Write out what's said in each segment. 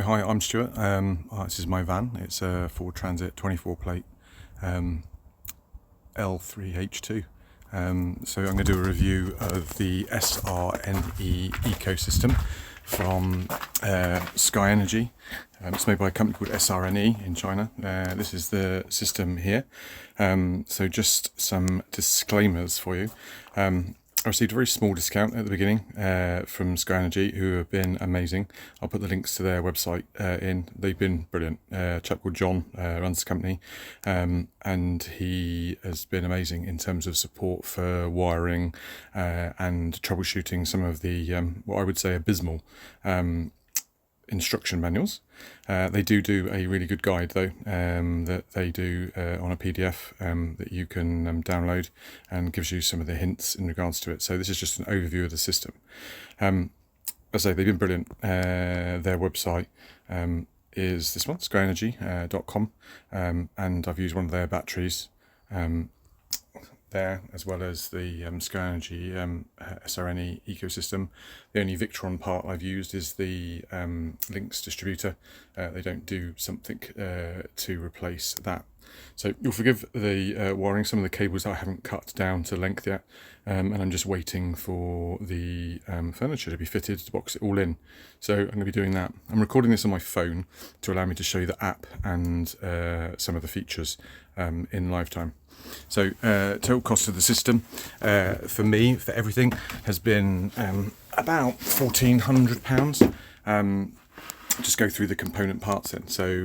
Hi, I'm Stuart. This is my van. It's a Ford Transit 24 plate L3H2. So I'm going to do a review of the SRNE Ecosystem from Skienergi. It's made by a company called SRNE in China. This is the system here. So just some disclaimers for you. I received a very small discount at the beginning from Skienergi, who have been amazing. I'll put the links to their website in. They've been brilliant. A chap called John runs the company, and he has been amazing in terms of support for wiring and troubleshooting some of the, what I would say, abysmal instruction manuals. They do a really good guide though, that they do on a PDF that you can download, and gives you some of the hints in regards to it. So this is just an overview of the system. As I say, they've been brilliant. Their website is this one, skienergi.com, and I've used one of their batteries there, as well as the Skienergi SRNE Ecosystem. The only Victron part I've used is the links distributor. They don't do something to replace that. So you'll forgive the wiring. Some of the cables I haven't cut down to length yet, and I'm just waiting for the furniture to be fitted to box it all in. So I'm going to be doing that. I'm recording this on my phone to allow me to show you the app and some of the features in lifetime. So total cost of the system for me, for everything, has been about £1,400. Just go through the component parts then. So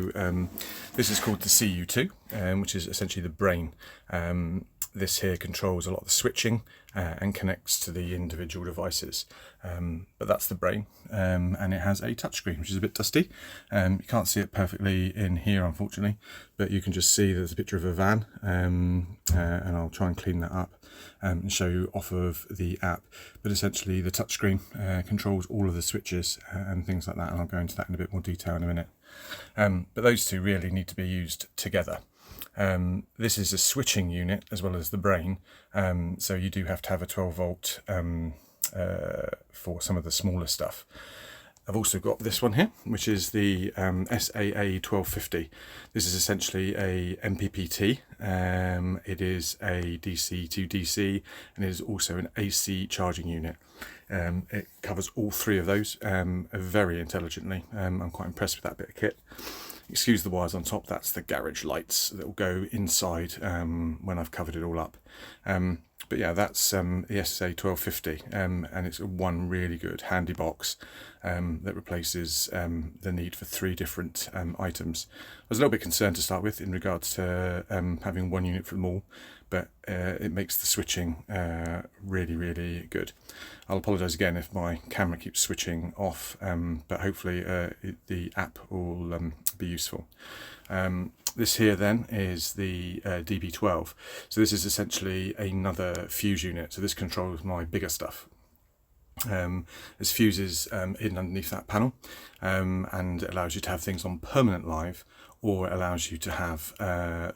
this is called the CU2, which is essentially the brain. This here controls a lot of the switching and connects to the individual devices. But that's the brain, and it has a touchscreen, which is a bit dusty. You can't see it perfectly in here, unfortunately, but you can just see there's a picture of a van, and I'll try and clean that up and show you off of the app. But essentially the touchscreen controls all of the switches and things like that, and I'll go into that in a bit more detail in a minute. But those two really need to be used together. This is a switching unit as well as the brain, so you do have to have a 12 volt for some of the smaller stuff. I've also got this one here, which is the SAA 1250. This is essentially a MPPT. It is a DC to DC, and it is also an AC charging unit. It covers all three of those very intelligently. I'm quite impressed with that bit of kit. Excuse the wires on top, that's the garage lights that will go inside when I've covered it all up. But yeah, that's the SSA 1250, and it's one really good handy box that replaces the need for three different items. I was a little bit concerned to start with in regards to having one unit for them all, but it makes the switching really, really good. I'll apologise again if my camera keeps switching off, but hopefully the app will be useful. This here then is the DB12. So this is essentially another fuse unit. So this controls my bigger stuff. There's fuses hidden underneath that panel, and it allows you to have things on permanent live, or it allows you to have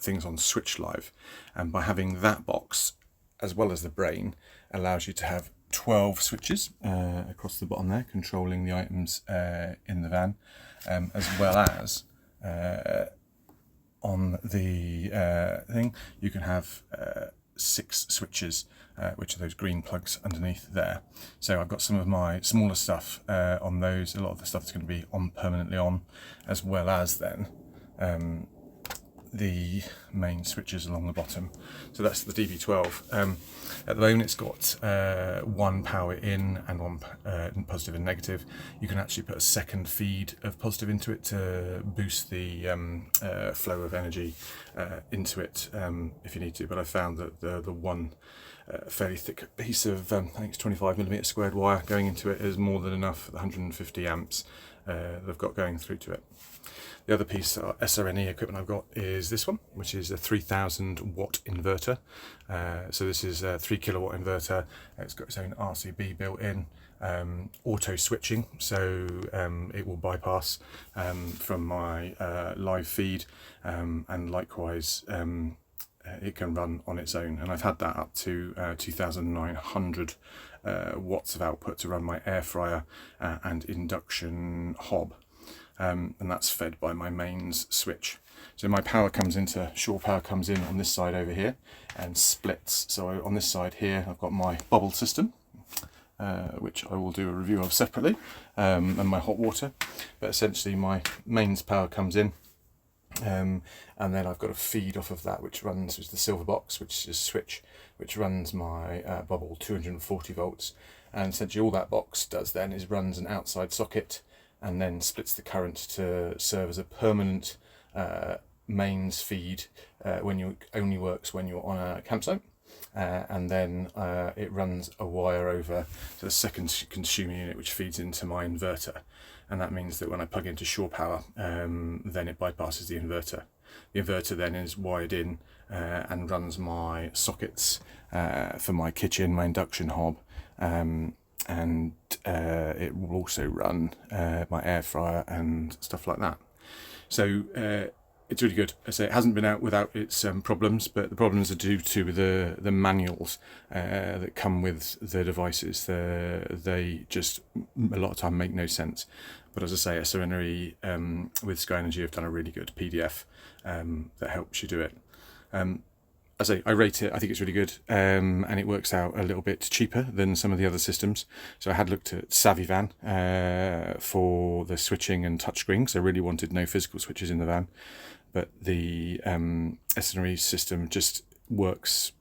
things on switch live. And by having that box as well as the brain, allows you to have 12 switches across the bottom there, controlling the items in the van, as well as on the thing you can have 6 switches, which are those green plugs underneath there. So I've got some of my smaller stuff on those. A lot of the stuff is going to be on permanently on, as well as then the main switches along the bottom. So that's the DB12. At the moment it's got one power in and one positive and negative. You can actually put a second feed of positive into it to boost the flow of energy into it if you need to, but I found that the one fairly thick piece of I think it's 25mm squared wire going into it is more than enough for the 150 amps that I've got going through to it. The other piece of SRNE equipment I've got is this one, which is a 3000 watt inverter. So this is a 3 kilowatt inverter. It's got its own RCB built in, auto switching, so it will bypass from my live feed, and likewise it can run on its own. And I've had that up to 2900 watts of output to run my air fryer and induction hob. and that's fed by my mains switch. So my power comes into, shore power comes in on this side over here and splits. So on this side here I've got my bubble system, which I will do a review of separately, and my hot water. But essentially my mains power comes in, and then I've got a feed off of that which runs with the silver box, which is a switch which runs my bubble 240 volts, and essentially all that box does then is runs an outside socket and then splits the current to serve as a permanent mains feed when you only works when you're on a campsite, and then it runs a wire over to the second consuming unit which feeds into my inverter, and that means that when I plug into shore power then it bypasses the inverter. The inverter then is wired in and runs my sockets for my kitchen, my induction hob, and it will also run my air fryer and stuff like that. So it's really good. I say it hasn't been out without its problems, but the problems are due to the manuals that come with the devices. They just a lot of time make no sense. But as I say, SRNE with Skienergi have done a really good PDF that helps you do it. As I rate it, I think it's really good, and it works out a little bit cheaper than some of the other systems. So I had looked at SavvyVan for the switching and touchscreen, so I really wanted no physical switches in the van. But the SRNE system just works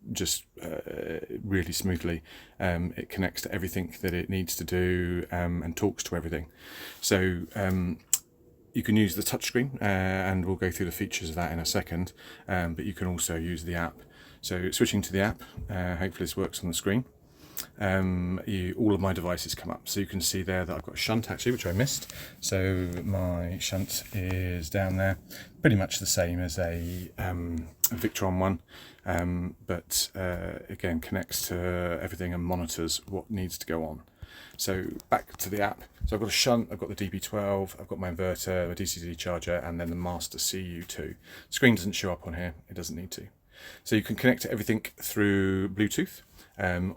really smoothly. It connects to everything that it needs to do and talks to everything. So you can use the touchscreen, and we'll go through the features of that in a second, but you can also use the app. So switching to the app, hopefully this works on the screen. All of my devices come up, so you can see there that I've got a shunt actually, which I missed. So my shunt is down there, pretty much the same as a Victron one, but again connects to everything and monitors what needs to go on. So back to the app. So I've got a shunt, I've got the DB12, I've got my inverter, my DC-DC charger, and then the master CU2. Screen doesn't show up on here, it doesn't need to. So you can connect to everything through Bluetooth,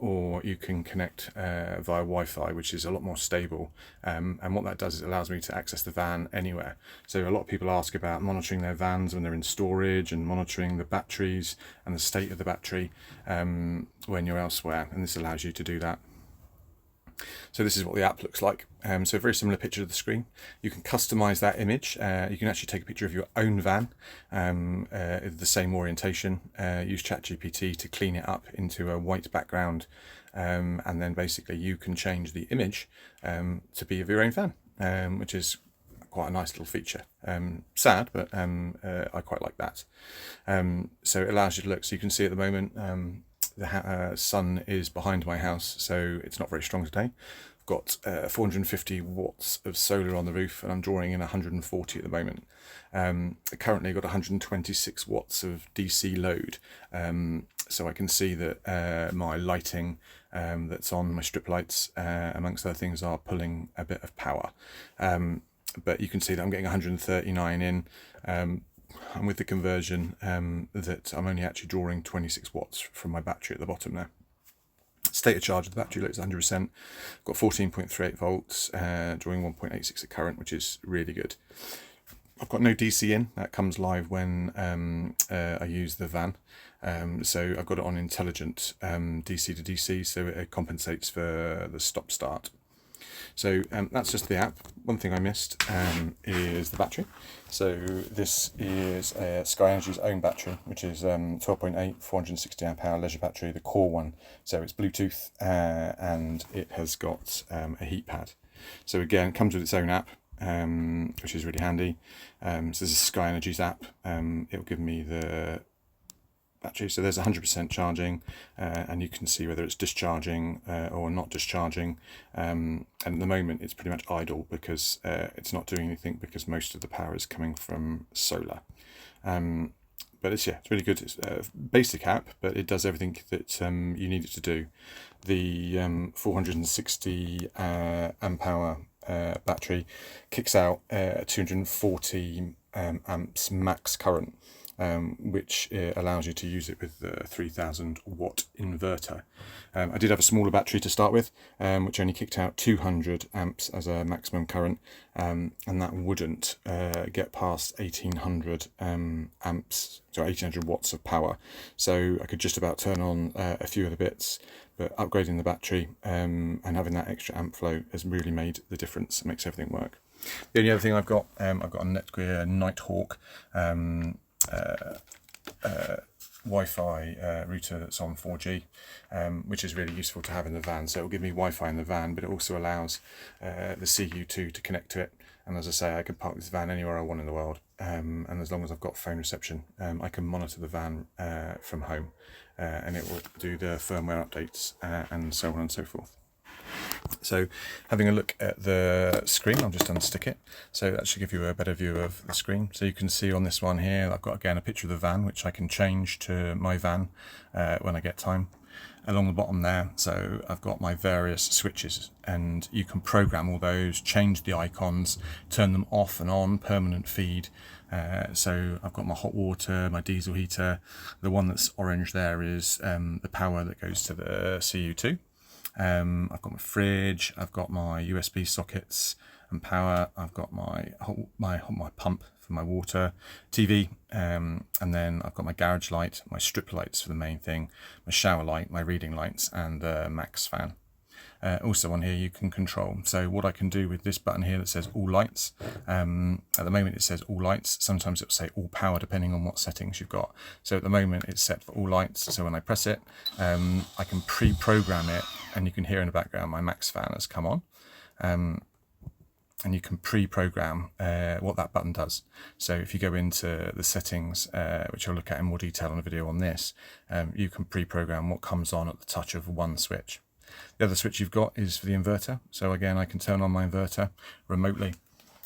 or you can connect via Wi-Fi, which is a lot more stable. And what that does is it allows me to access the van anywhere. So a lot of people ask about monitoring their vans when they're in storage and monitoring the batteries and the state of the battery when you're elsewhere, and this allows you to do that. So this is what the app looks like. So a very similar picture of the screen. You can customize that image. You can actually take a picture of your own van, the same orientation, use ChatGPT to clean it up into a white background, and then basically you can change the image to be of your own van, which is quite a nice little feature. Sad, but I quite like that. So it allows you to look, so you can see at the moment the sun is behind my house, so it's not very strong today. I've got 450 watts of solar on the roof, and I'm drawing in 140 at the moment. Currently got 126 watts of DC load, so I can see that my lighting that's on my strip lights, amongst other things, are pulling a bit of power. But you can see that I'm getting 139 in. And with the conversion that I'm only actually drawing 26 watts from my battery at the bottom there. State of charge of the battery looks 100%. Got 14.38 volts, drawing 1.86 of current, which is really good. I've got no DC in. That comes live when I use the van. So I've got it on intelligent DC to DC, so it compensates for the stop-start. So that's just the app. One thing I missed is the battery. So this is Skienergi's own battery, which is 12.8, 460 amp hour leisure battery, the core one. So it's Bluetooth, and it has got a heat pad. So again, it comes with its own app, which is really handy. So this is Skienergi's app. It'll give me the battery. So there's 100% charging, and you can see whether it's discharging or not discharging. And at the moment it's pretty much idle because it's not doing anything, because most of the power is coming from solar. But it's really good. It's a basic app, but it does everything that you need it to do. The 460 amp hour battery kicks out 240 amps max current. which allows you to use it with the 3000 watt inverter. I did have a smaller battery to start with, which only kicked out 200 amps as a maximum current, and that wouldn't get past 1800 amps, so 1800 watts of power. So I could just about turn on a few of the bits, but upgrading the battery and having that extra amp flow has really made the difference. It makes everything work. The only other thing I've got a Netgear Nighthawk Wi-Fi router that's on 4G, which is really useful to have in the van. So it'll give me Wi-Fi in the van, but it also allows the CU2 to connect to it. And as I say, I can park this van anywhere I want in the world, and as long as I've got phone reception, I can monitor the van from home, and it will do the firmware updates and so on and so forth. So having a look at the screen, I'll just unstick it. So that should give you a better view of the screen. So you can see on this one here, I've got again a picture of the van, which I can change to my van when I get time. Along the bottom there, so I've got my various switches, and you can program all those, change the icons, turn them off and on, permanent feed. So I've got my hot water, my diesel heater. The one that's orange there is the power that goes to the CU2. I've got my fridge, I've got my USB sockets and power, I've got my pump for my water, TV, and then I've got my garage light, my strip lights for the main thing, my shower light, my reading lights, and the max fan. Also on here you can control. So what I can do with this button here that says all lights, at the moment it says all lights, sometimes it'll say all power depending on what settings you've got. So at the moment it's set for all lights, so when I press it, I can pre-program it, and you can hear in the background my max fan has come on. And you can pre-program what that button does. So if you go into the settings, which I'll look at in more detail on a video on this, you can pre-program what comes on at the touch of one switch. The other switch you've got is for the inverter. So again, I can turn on my inverter remotely,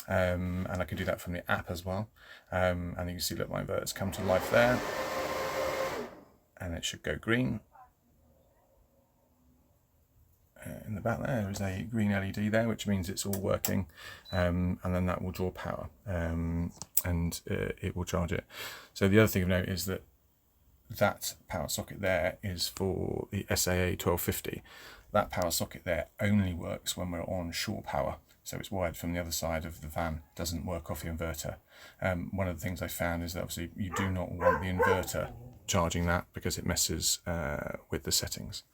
and I can do that from the app as well. And you can see that my inverter's come to life there, and it should go green. In the back there is a green LED there, which means it's all working, and then that will draw power, and it will charge it. So the other thing of note is that that power socket there is for the SAA 1250. That power socket there only works when we're on shore power, so it's wired from the other side of the van, doesn't work off the inverter. One of the things I found is that obviously you do not want the inverter charging that, because it messes with the settings.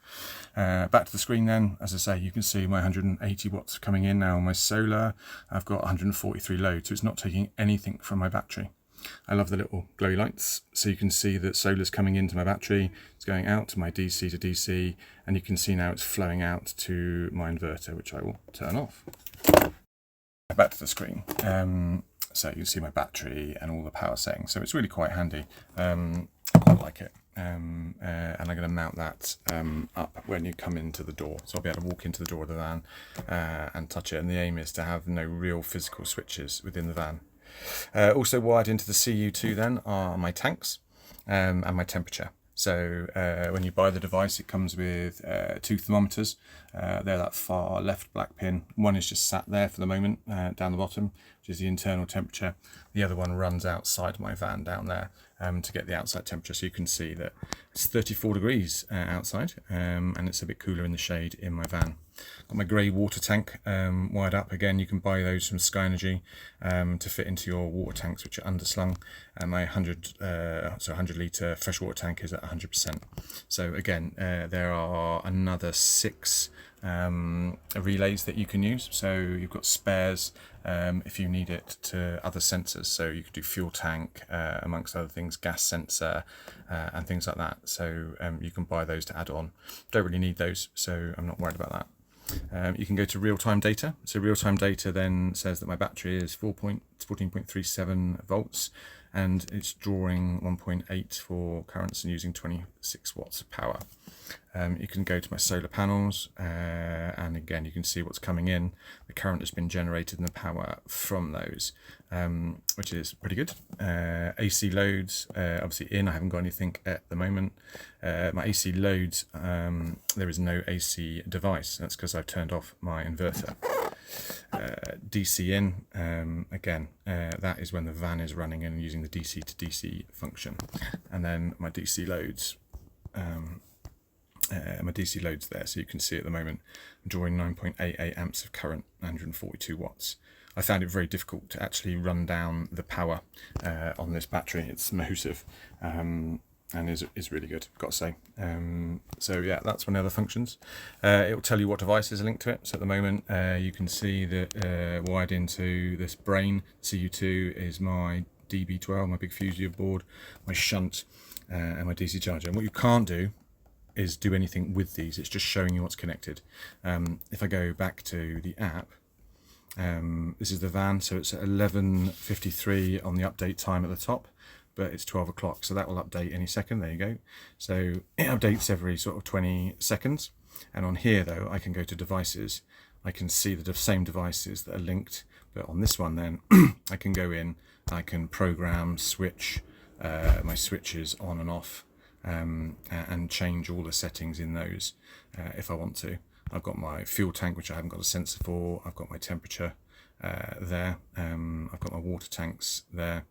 Back to the screen then, as I say, you can see my 180 watts coming in now on my solar. I've got 143 load, so it's not taking anything from my battery. I love the little glowy lights, so you can see that solar's coming into my battery, it's going out to my DC to DC, and you can see now it's flowing out to my inverter, which I will turn off. Back to the screen. So you can see my battery and all the power settings, so it's really quite handy. I quite like it, and I'm going to mount that up when you come into the door, so I'll be able to walk into the door of the van and touch it, and the aim is to have no real physical switches within the van. Also wired into the CU2 then are my tanks and my temperature. So when you buy the device, it comes with 2 thermometers. They're that far left black pin. One is just sat there for the moment down the bottom, which is the internal temperature. The other one runs outside my van down there to get the outside temperature. So you can see that it's 34 degrees outside, and it's a bit cooler in the shade in my van. Got my grey water tank wired up. Again, you can buy those from Skienergi to fit into your water tanks, which are underslung. And my 100 litre freshwater tank is at 100%. So again, there are another 6 relays that you can use. So you've got spares if you need it to other sensors. So you could do fuel tank, amongst other things, gas sensor, and things like that. So you can buy those to add on. Don't really need those, so I'm not worried about that. You can go to real-time data. So real-time data then says that my battery is 14.37 volts, and it's drawing 1.8 for currents and using 26 watts of power. You can go to my solar panels, and again you can see what's coming in. The current has been generated and the power from those, which is pretty good. AC loads, obviously I haven't got anything at the moment. My AC loads, there is no AC device. That's because I've turned off my inverter. DC in, again, that is when the van is running and using the DC to DC function. And then my DC loads, there, so you can see at the moment I'm drawing 9.88 amps of current, 142 watts. I found it very difficult to actually run down the power on this battery. It's massive, and is really good, I've got to say. So yeah, that's one of the functions. It will tell you what devices are linked to it. So at the moment, you can see that wired into this brain CU2 is my DB12, my big Fusio board, my shunt, and my DC charger. And what you can't do is do anything with these. It's just showing you what's connected. If I go back to the app, this is the van, so it's at 11:53 on the update time at the top, but it's 12 o'clock, so that will update any second. There you go. So it updates every sort of 20 seconds. And on here though, I can go to devices. I can see the same devices that are linked, but on this one then I can go in, I can program, switch my switches on and off, and change all the settings in those if I want to. I've got my fuel tank, which I haven't got a sensor for. I've got my temperature there. I've got my water tanks there.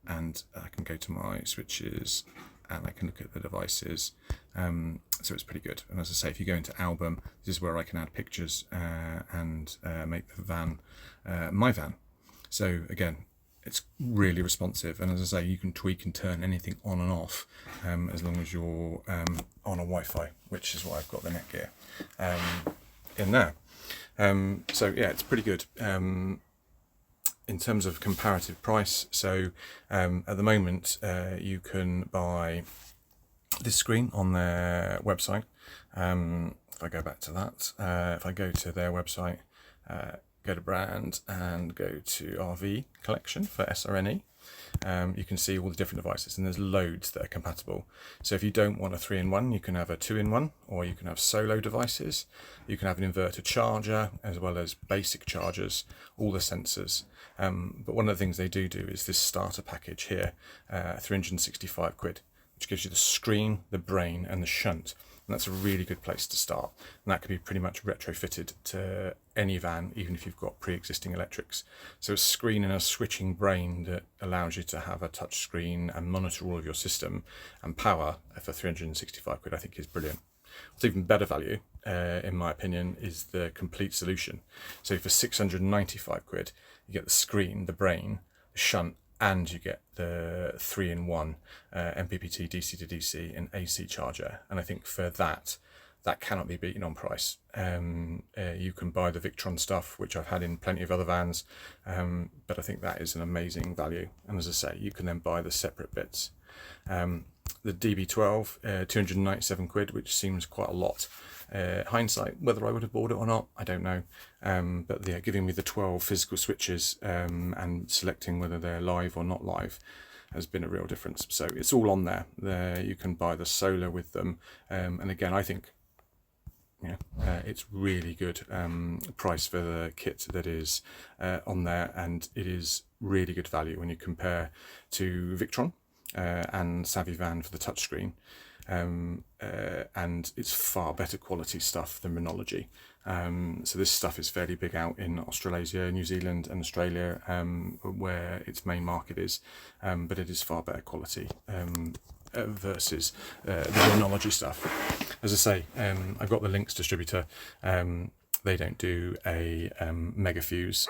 And I can go to my switches and I can look at the devices. So it's pretty good. And as I say, if you go into album, this is where I can add pictures and make the van my van. So again, it's really responsive, and as I say, you can tweak and turn anything on and off as long as you're on a Wi-Fi, which is why I've got the Netgear in there. So yeah, it's pretty good in terms of comparative price. So at the moment, you can buy this screen on their website. If I go back to that, if I go to their website, go to brand and go to RV collection for SRNE. You can see all the different devices, and there's loads that are compatible. So if you don't want a 3-in-1, you can have a 2-in-1, or you can have solo devices. You can have an inverter charger as well as basic chargers, all the sensors. But one of the things they do is this starter package here, 365 quid, which gives you the screen, the brain and the shunt. And that's a really good place to start. And that could be pretty much retrofitted to any van, even if you've got pre-existing electrics. So a screen and a switching brain that allows you to have a touch screen and monitor all of your system and power for 365 quid, I think is brilliant. What's even better value, in my opinion, is the complete solution. So for 695 quid, you get the screen, the brain, the shunt, and you get the 3-in-1 MPPT DC to DC and AC charger. And I think for that cannot be beaten on price. You can buy the Victron stuff, which I've had in plenty of other vans, but I think that is an amazing value. And as I say, you can then buy the separate bits. The DB12, 297 quid, which seems quite a lot. Hindsight, whether I would have bought it or not, I don't know. But yeah, giving me the 12 physical switches and selecting whether they're live or not live has been a real difference. So it's all on there. You can buy the solar with them. And again, I think it's really good price for the kit that is on there, and it is really good value when you compare to Victron and SavvyVan for the touchscreen. And it's far better quality stuff than Renology. So this stuff is fairly big out in Australasia, New Zealand and Australia, where its main market is, but it is far better quality versus the Renology stuff. As I say, I've got the Lynx distributor. They don't do a mega fuse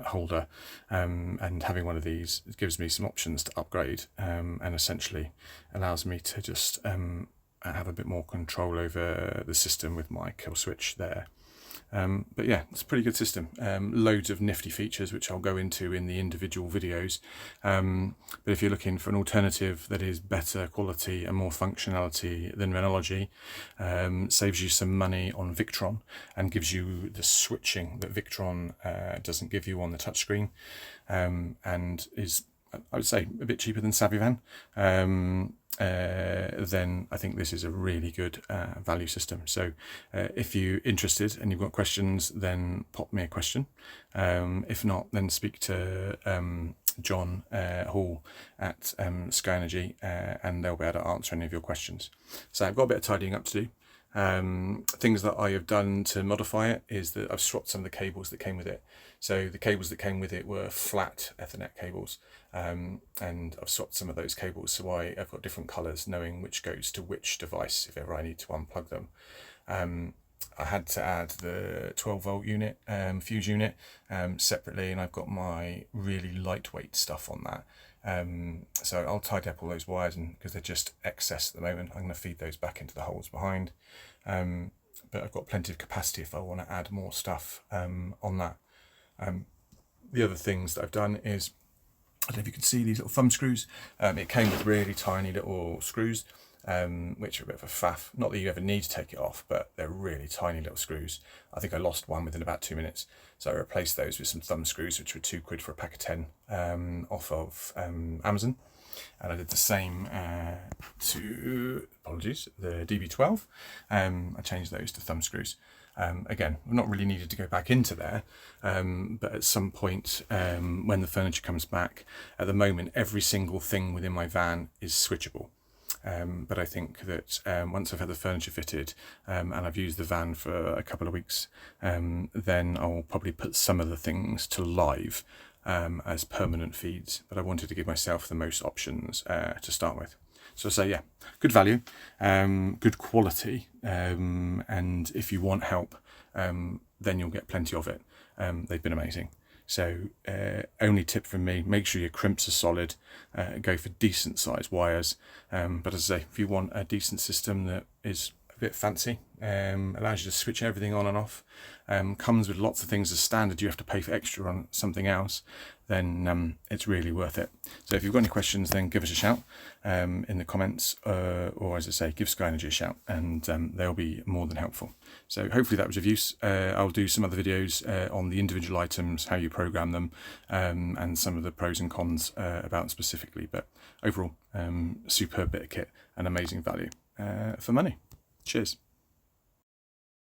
holder, and having one of these gives me some options to upgrade, and essentially allows me to just have a bit more control over the system with my kill switch there. But yeah, it's a pretty good system. Loads of nifty features, which I'll go into in the individual videos. But if you're looking for an alternative that is better quality and more functionality than Renology, saves you some money on Victron and gives you the switching that Victron doesn't give you on the touchscreen, and is, I would say, a bit cheaper than SavvyVan, then I think this is a really good value system. So if you're interested and you've got questions, then pop me a question. If not, then speak to John Hall at Skienergi, and they'll be able to answer any of your questions. So I've got a bit of tidying up to do. Things that I have done to modify it is that I've swapped some of the cables that came with it. So the cables that came with it were flat Ethernet cables, and I've swapped some of those cables, so I've got different colours, knowing which goes to which device if ever I need to unplug them. I had to add the 12-volt unit, fuse unit, separately, and I've got my really lightweight stuff on that. So I'll tidy up all those wires, and because they're just excess at the moment, I'm going to feed those back into the holes behind. But I've got plenty of capacity if I want to add more stuff on that. The other things that I've done is, I don't know if you can see these little thumb screws. It came with really tiny little screws, which are a bit of a faff. Not that you ever need to take it off, but they're really tiny little screws. I think I lost one within about 2 minutes, so I replaced those with some thumb screws, which were £2 for a pack of 10 off of Amazon. And I did the same to, apologies, the DB12. I changed those to thumb screws. Again, I've not really needed to go back into there, but at some point when the furniture comes back, at the moment every single thing within my van is switchable. But I think that once I've had the furniture fitted and I've used the van for a couple of weeks, then I'll probably put some of the things to live as permanent feeds. But I wanted to give myself the most options to start with. So I say, yeah, good value, good quality, and if you want help, then you'll get plenty of it. They've been amazing. So only tip from me, make sure your crimps are solid, go for decent sized wires, but as I say, if you want a decent system that is a bit fancy, allows you to switch everything on and off, comes with lots of things as standard, you have to pay for extra on something else, then it's really worth it. So if you've got any questions, then give us a shout in the comments, or as I say, give Skienergi a shout, and they'll be more than helpful. So hopefully that was of use. I'll do some other videos on the individual items, how you program them, and some of the pros and cons about them specifically. But overall, superb bit of kit and amazing value for money. Cheers.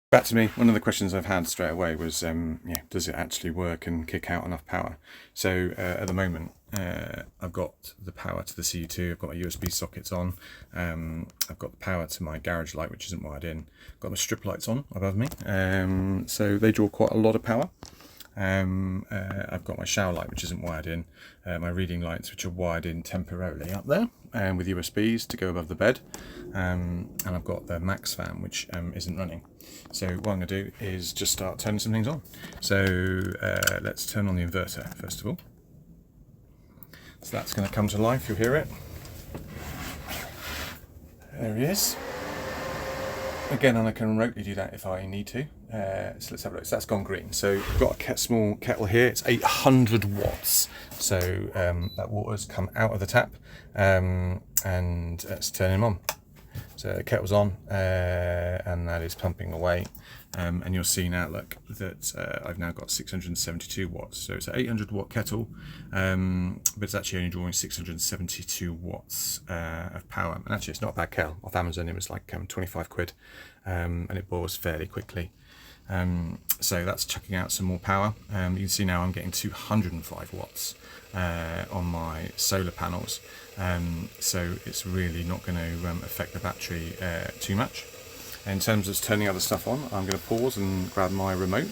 Back to me, one of the questions I've had straight away was, does it actually work and kick out enough power? So at the moment, I've got the power to the CU2, I've got my USB sockets on, I've got the power to my garage light, which isn't wired in, I've got my strip lights on above me, so they draw quite a lot of power. I've got my shower light, which isn't wired in, my reading lights, which are wired in temporarily up there, with USBs to go above the bed, and I've got the max fan, which isn't running. So what I'm going to do is just start turning some things on. So let's turn on the inverter first of all. So that's going to come to life, you'll hear it. There he is. Again, and I can remotely do that if I need to. So let's have a look. So that's gone green. So we've got a small kettle here. It's 800 watts. So that water's come out of the tap, and let's turn him on. So the kettle's on, and that is pumping away. And you'll see now, look, that I've now got 672 watts. So it's an 800 watt kettle, but it's actually only drawing 672 watts of power. And actually, it's not a bad kettle. Off Amazon, it was like 25 quid, and it boils fairly quickly. So that's chucking out some more power. You can see now I'm getting 205 watts on my solar panels. So it's really not going to affect the battery too much. In terms of turning other stuff on, I'm going to pause and grab my remote.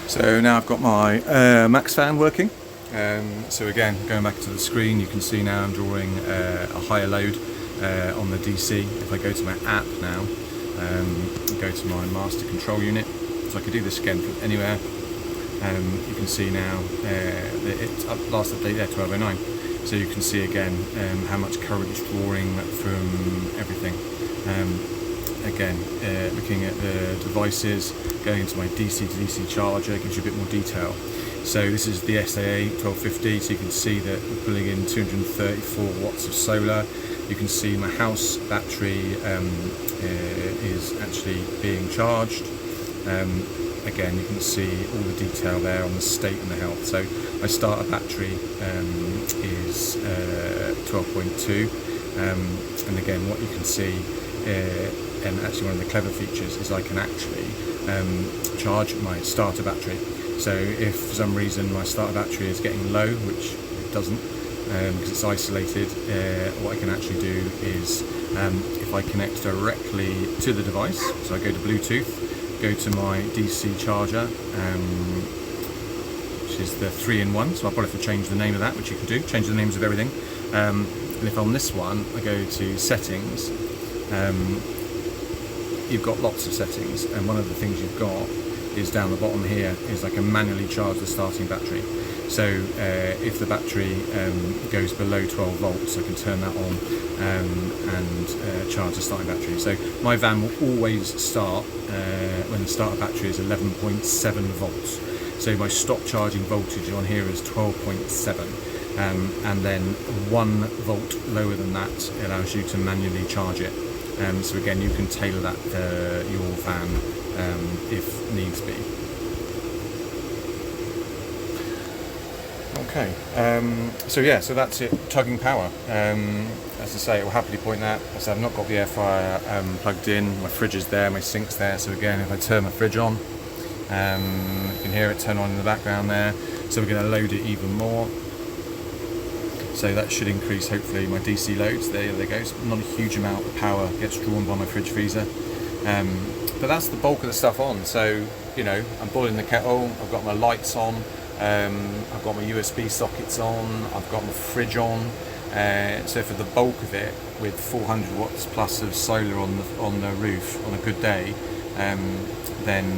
So now I've got my max fan working. So again, going back to the screen, you can see now I'm drawing a higher load on the DC. If I go to my app now, go to my master control unit, so I could do this again from anywhere. You can see now it's up, last update there, 1209. So you can see again how much current is drawing from everything. Again, looking at the devices, going into my DC to DC charger, gives you a bit more detail. So this is the SAA 1250, so you can see that we're pulling in 234 watts of solar. You can see my house battery is actually being charged. Again, you can see all the detail there on the state and the health. So my starter battery is 12.2, and again, what you can see, and actually one of the clever features is I can actually charge my starter battery. So if for some reason my starter battery is getting low, which it doesn't, because it's isolated, what I can actually do is if I connect directly to the device, so I go to Bluetooth, go to my DC charger, which is the 3-in-1, so I'll probably have to change the name of that, which you can do, change the names of everything. And if on this one I go to settings, you've got lots of settings, and one of the things you've got is down the bottom here is I can manually charge the starting battery. So if the battery goes below 12 volts, I can turn that on and charge the starting battery. So my van will always start when the starter battery is 11.7 volts. So my stop charging voltage on here is 12.7, and then 1 volt lower than that allows you to manually charge it. So again, you can tailor that your van if needs be. Okay, so that's it, tugging power. As I say, it will happily point that. As I say, I've not got the air fryer plugged in, my fridge is there, my sink's there, so again, if I turn my fridge on, you can hear it turn on in the background there, so we're going to load it even more. So that should increase, hopefully, my DC loads. There they go. So not a huge amount of power gets drawn by my fridge freezer. But that's the bulk of the stuff on. So, you know, I'm boiling the kettle, I've got my lights on, I've got my USB sockets on, I've got my fridge on. So for the bulk of it, with 400 watts plus of solar on the roof on a good day, then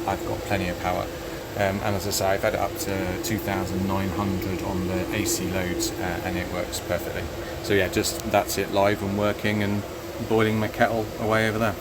I've got plenty of power. And as I say, I've had it up to 2,900 on the AC loads, and it works perfectly. So yeah, that's it, live and working and boiling my kettle away over there.